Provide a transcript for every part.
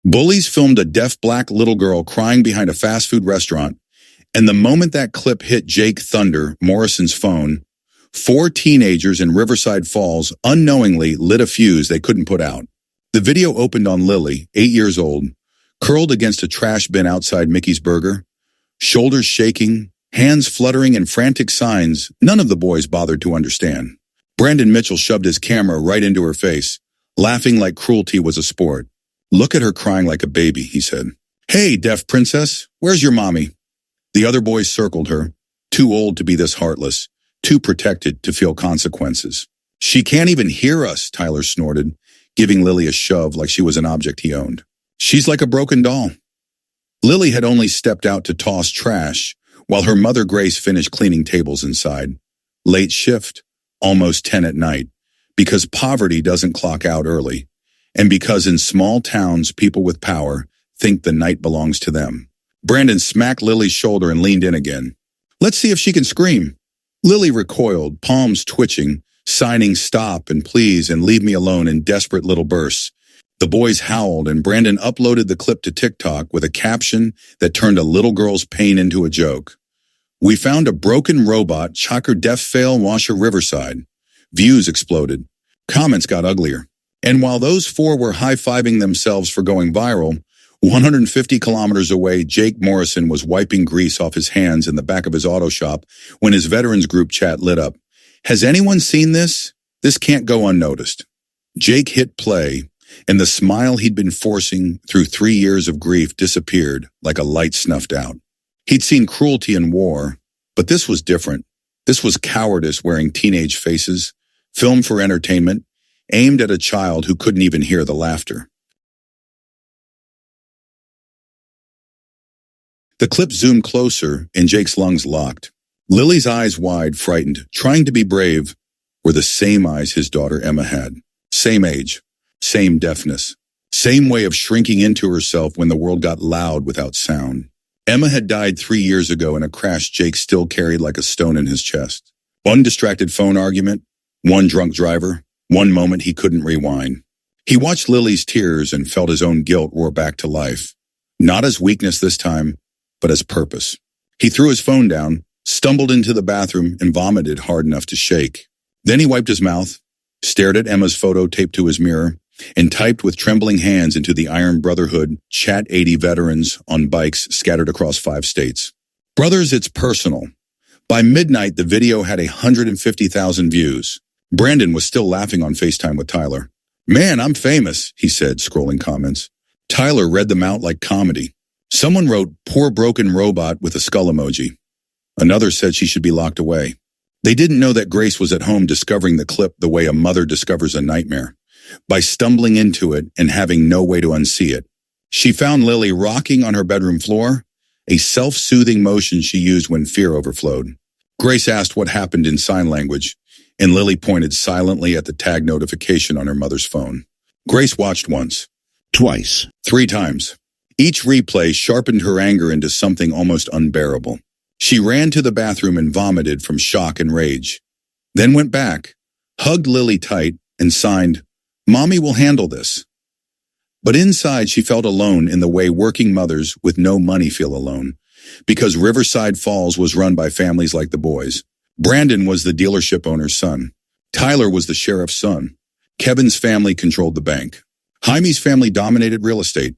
Bullies filmed a deaf black little girl crying behind a fast food restaurant, and the moment that clip hit Jake Thunder, Morrison's phone, 4 teenagers in Riverside Falls unknowingly lit a fuse they couldn't put out. The video opened on Lily, 8 years old, curled against a trash bin outside Mickey's Burger, shoulders shaking, hands fluttering, and frantic signs none of the boys bothered to understand. Brandon Mitchell shoved his camera right into her face, laughing like cruelty was a sport. "Look at her crying like a baby," he said. "Hey, deaf princess, where's your mommy?" The other boys circled her, too old to be this heartless, too protected to feel consequences. "She can't even hear us," Tyler snorted, giving Lily a shove like she was an object he owned. "She's like a broken doll." Lily had only stepped out to toss trash, while her mother Grace finished cleaning tables inside. Late shift, almost 10 at night, because poverty doesn't clock out early, and because in small towns people with power think the night belongs to them. Brandon smacked Lily's shoulder and leaned in again. "Let's see if she can scream." Lily recoiled, palms twitching, signing stop and please and leave me alone in desperate little bursts. The boys howled, and Brandon uploaded the clip to TikTok with a caption that turned a little girl's pain into a joke. "We found a broken robot, chocker deaf fail washer Riverside." Views exploded. Comments got uglier. And while those 4 were high-fiving themselves for going viral, 150 kilometers away, Jake Morrison was wiping grease off his hands in the back of his auto shop when his veterans group chat lit up. "Has anyone seen this? This can't go unnoticed." Jake hit play, and the smile he'd been forcing through 3 years of grief disappeared like a light snuffed out. He'd seen cruelty and war, but this was different. This was cowardice wearing teenage faces, film for entertainment, aimed at a child who couldn't even hear the laughter. The clip zoomed closer, and Jake's lungs locked. Lily's eyes wide, frightened, trying to be brave, were the same eyes his daughter Emma had. Same age, same deafness, same way of shrinking into herself when the world got loud without sound. Emma had died 3 years ago in a crash Jake still carried like a stone in his chest. One distracted phone argument, one drunk driver, one moment he couldn't rewind. He watched Lily's tears and felt his own guilt roar back to life. Not as weakness this time, but as purpose. He threw his phone down, stumbled into the bathroom, and vomited hard enough to shake. Then he wiped his mouth, stared at Emma's photo taped to his mirror, and typed with trembling hands into the Iron Brotherhood Chat 80 veterans on bikes scattered across 5 states. "Brothers, it's personal." By midnight, the video had 150,000 views. Brandon was still laughing on FaceTime with Tyler. "Man, I'm famous," he said, scrolling comments. Tyler read them out like comedy. Someone wrote, "Poor broken robot" with a skull emoji. Another said she should be locked away. They didn't know that Grace was at home discovering the clip the way a mother discovers a nightmare, by stumbling into it and having no way to unsee it. She found Lily rocking on her bedroom floor, a self-soothing motion she used when fear overflowed. Grace asked what happened in sign language, and Lily pointed silently at the tag notification on her mother's phone. Grace watched once. Twice. 3 times. Each replay sharpened her anger into something almost unbearable. She ran to the bathroom and vomited from shock and rage. Then went back, hugged Lily tight, and signed, "Mommy will handle this." But inside she felt alone in the way working mothers with no money feel alone, because Riverside Falls was run by families like the boys. Brandon was the dealership owner's son. Tyler was the sheriff's son. Kevin's family controlled the bank. Jaime's family dominated real estate.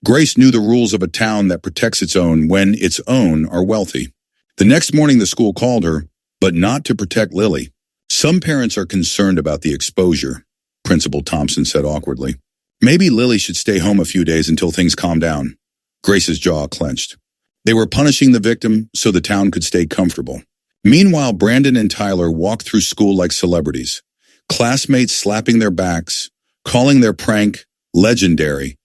Grace knew the rules of a town that protects its own when its own are wealthy. The next morning the school called her, but not to protect Lily. "Some parents are concerned about the exposure," Principal Thompson said awkwardly. "Maybe Lily should stay home a few days until things calm down." Grace's jaw clenched. They were punishing the victim so the town could stay comfortable. Meanwhile, Brandon and Tyler walked through school like celebrities, classmates slapping their backs, calling their prank legendary.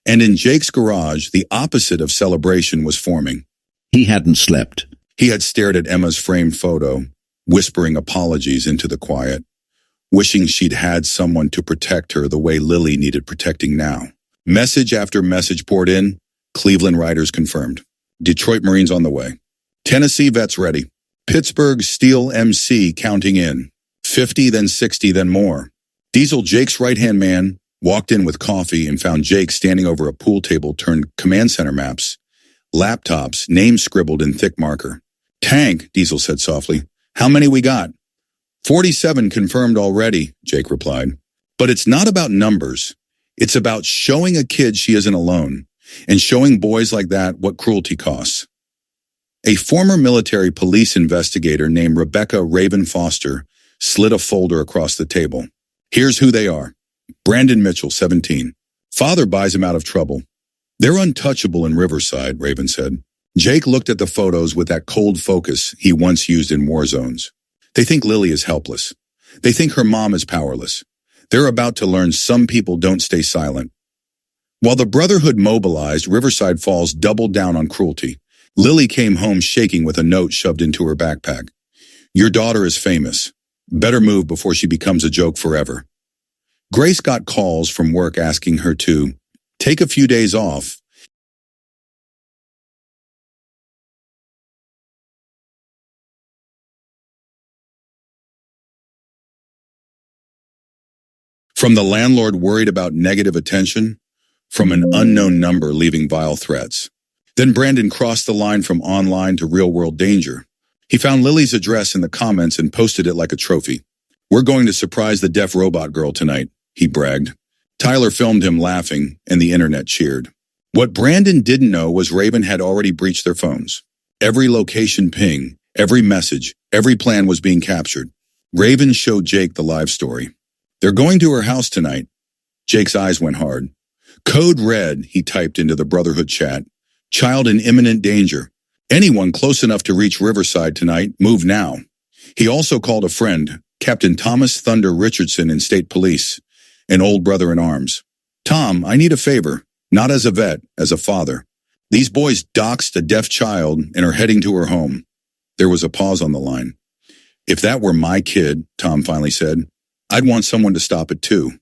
And in Jake's garage, the opposite of celebration was forming. He hadn't slept. He had stared at Emma's framed photo, whispering apologies into the quiet, wishing she'd had someone to protect her the way Lily needed protecting now. Message after message poured in, Cleveland Riders confirmed. Detroit Marines on the way. Tennessee vets ready. Pittsburgh Steel MC counting in. 50, then 60, then more. Diesel, Jake's right-hand man, walked in with coffee and found Jake standing over a pool table turned command center maps, laptops, names scribbled in thick marker. Tank, Diesel said softly. How many we got? 47 confirmed already, Jake replied. But it's not about numbers. It's about showing a kid she isn't alone and showing boys like that what cruelty costs. A former military police investigator named Rebecca Raven Foster slid a folder across the table. Here's who they are. Brandon Mitchell, 17. Father buys him out of trouble. They're untouchable in Riverside, Raven said. Jake looked at the photos with that cold focus he once used in war zones. They think Lily is helpless. They think her mom is powerless. They're about to learn some people don't stay silent. While the Brotherhood mobilized, Riverside Falls doubled down on cruelty. Lily came home shaking with a note shoved into her backpack. Your daughter is famous. Better move before she becomes a joke forever. Grace got calls from work asking her to take a few days off. From the landlord worried about negative attention, from an unknown number leaving vile threats. Then Brandon crossed the line from online to real-world danger. He found Lily's address in the comments and posted it like a trophy. We're going to surprise the deaf robot girl tonight, he bragged. Tyler filmed him laughing, and the internet cheered. What Brandon didn't know was Raven had already breached their phones. Every location ping, every message, every plan was being captured. Raven showed Jake the live story. They're going to her house tonight. Jake's eyes went hard. Code red, he typed into the Brotherhood chat. Child in imminent danger. Anyone close enough to reach Riverside tonight, move now. He also called a friend, Captain Thomas Thunder Richardson in State Police, an old brother in arms. Tom, I need a favor, not as a vet, as a father. These boys doxed a deaf child and are heading to her home. There was a pause on the line. If that were my kid, Tom finally said, I'd want someone to stop it too.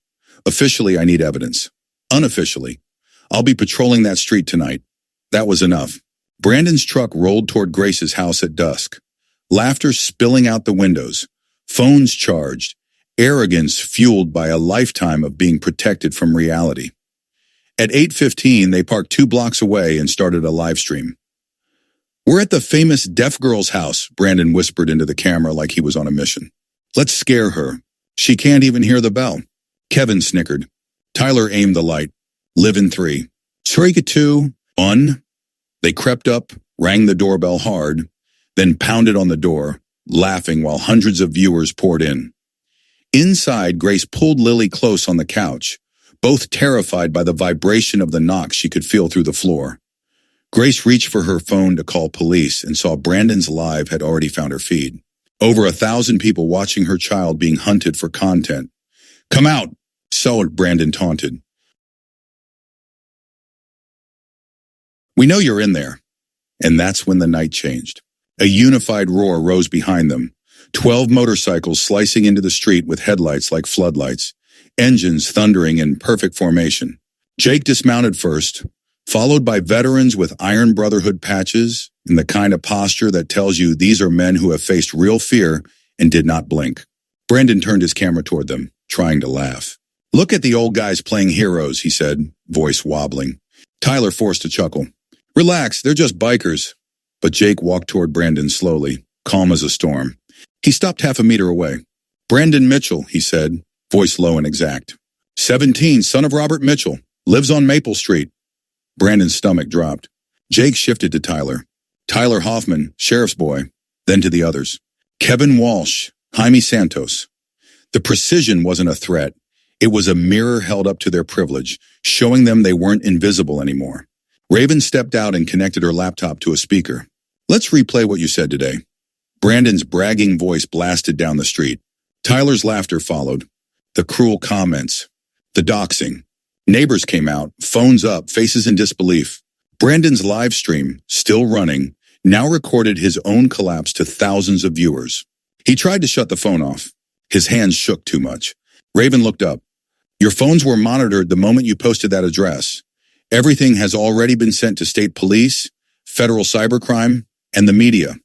Officially, I need evidence. Unofficially, I'll be patrolling that street tonight. That was enough. Brandon's truck rolled toward Grace's house at dusk. Laughter spilling out the windows. Phones charged. Arrogance fueled by a lifetime of being protected from reality. At 8:15, they parked 2 blocks away and started a live stream. We're at the famous deaf girl's house, Brandon whispered into the camera like he was on a mission. Let's scare her. She can't even hear the bell. Kevin snickered. Tyler aimed the light. Live in 3. Shrika 2. 1. They crept up, rang the doorbell hard, then pounded on the door, laughing while hundreds of viewers poured in. Inside, Grace pulled Lily close on the couch, both terrified by the vibration of the knock she could feel through the floor. Grace reached for her phone to call police and saw Brandon's live had already found her feed. Over 1,000 people watching her child being hunted for content. Come out, so Brandon taunted. We know you're in there. And that's when the night changed. A unified roar rose behind them. 12 motorcycles slicing into the street with headlights like floodlights, engines thundering in perfect formation. Jake dismounted first, followed by veterans with Iron Brotherhood patches and the kind of posture that tells you these are men who have faced real fear and did not blink. Brandon turned his camera toward them, trying to laugh. Look at the old guys playing heroes, he said, voice wobbling. Tyler forced a chuckle. Relax, they're just bikers. But Jake walked toward Brandon slowly, calm as a storm. He stopped half a meter away. Brandon Mitchell, he said, voice low and exact. 17, son of Robert Mitchell, lives on Maple Street. Brandon's stomach dropped. Jake shifted to Tyler. Tyler Hoffman, sheriff's boy, then to the others. Kevin Walsh, Jaime Santos. The precision wasn't a threat. It was a mirror held up to their privilege, showing them they weren't invisible anymore. Raven stepped out and connected her laptop to a speaker. Let's replay what you said today. Brandon's bragging voice blasted down the street. Tyler's laughter followed. The cruel comments. The doxing. Neighbors came out, phones up, faces in disbelief. Brandon's live stream, still running, now recorded his own collapse to thousands of viewers. He tried to shut the phone off. His hands shook too much. Raven looked up. Your phones were monitored the moment you posted that address. Everything has already been sent to state police, federal cybercrime, and the media.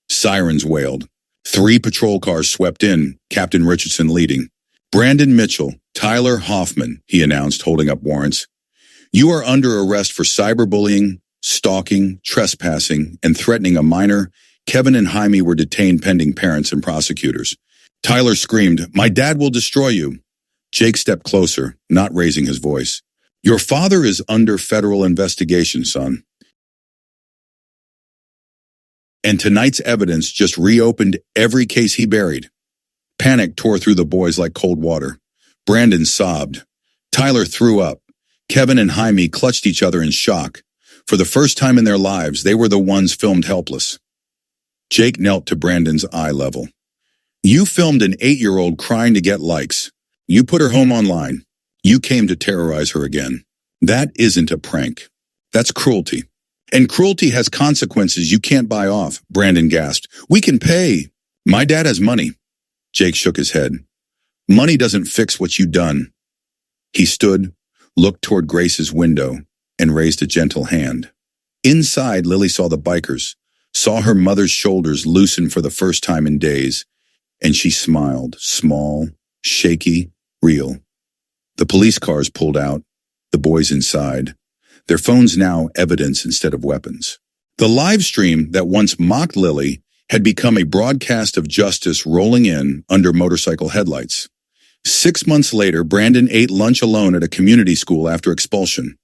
Sirens wailed. 3 patrol cars swept in, Captain Richardson leading. Brandon Mitchell, Tyler Hoffman, he announced, holding up warrants. You are under arrest for cyberbullying, stalking, trespassing, and threatening a minor. Kevin and Jaime were detained pending parents and prosecutors. Tyler screamed, "My dad will destroy you." Jake stepped closer, not raising his voice. Your father is under federal investigation, son. And tonight's evidence just reopened every case he buried. Panic tore through the boys like cold water. Brandon sobbed. Tyler threw up. Kevin and Jaime clutched each other in shock. For the first time in their lives, they were the ones filmed helpless. Jake knelt to Brandon's eye level. You filmed an 8-year-old crying to get likes. You put her home online. You came to terrorize her again. That isn't a prank. That's cruelty. And cruelty has consequences you can't buy off, Brandon gasped. We can pay. My dad has money. Jake shook his head. Money doesn't fix what you've done. He stood, looked toward Grace's window, and raised a gentle hand. Inside, Lily saw the bikers, saw her mother's shoulders loosen for the first time in days, and she smiled, small, shaky, real. The police cars pulled out, the boys inside, their phones now evidence instead of weapons. The live stream that once mocked Lily had become a broadcast of justice rolling in under motorcycle headlights. 6 months later, Brandon ate lunch alone at a community school after expulsion.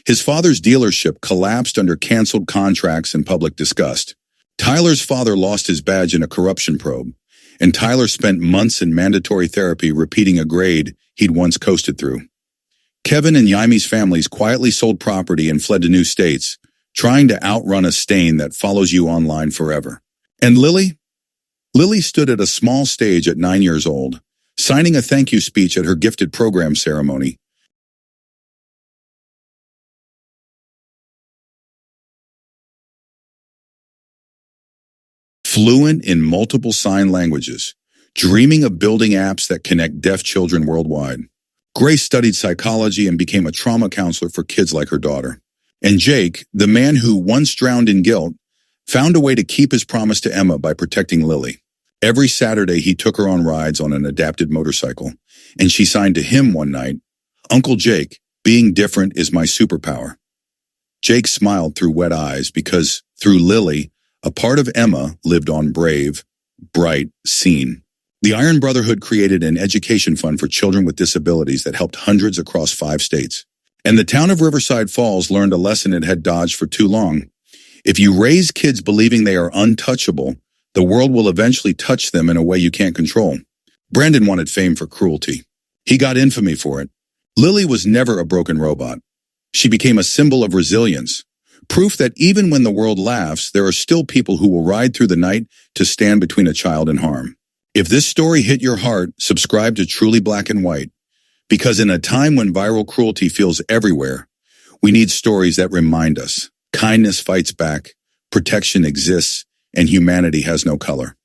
His father's dealership collapsed under canceled contracts and public disgust. Tyler's father lost his badge in a corruption probe, and Tyler spent months in mandatory therapy repeating a grade he'd once coasted through. Kevin and Jaime's families quietly sold property and fled to new states, trying to outrun a stain that follows you online forever. And Lily? Lily stood at a small stage at 9 years old, signing a thank you speech at her gifted program ceremony. Fluent in multiple sign languages, dreaming of building apps that connect deaf children worldwide. Grace studied psychology and became a trauma counselor for kids like her daughter. And Jake, the man who once drowned in guilt, found a way to keep his promise to Emma by protecting Lily. Every Saturday, he took her on rides on an adapted motorcycle, and she signed to him one night, Uncle Jake, being different is my superpower. Jake smiled through wet eyes because, through Lily, a part of Emma lived on brave, bright, seen. The Iron Brotherhood created an education fund for children with disabilities that helped hundreds across 5 states. And the town of Riverside Falls learned a lesson it had dodged for too long. If you raise kids believing they are untouchable, the world will eventually touch them in a way you can't control. Brandon wanted fame for cruelty. He got infamy for it. Lily was never a broken robot. She became a symbol of resilience, proof that even when the world laughs, there are still people who will ride through the night to stand between a child and harm. If this story hit your heart, subscribe to Truly Black and White, because in a time when viral cruelty feels everywhere, we need stories that remind us kindness fights back, protection exists, and humanity has no color.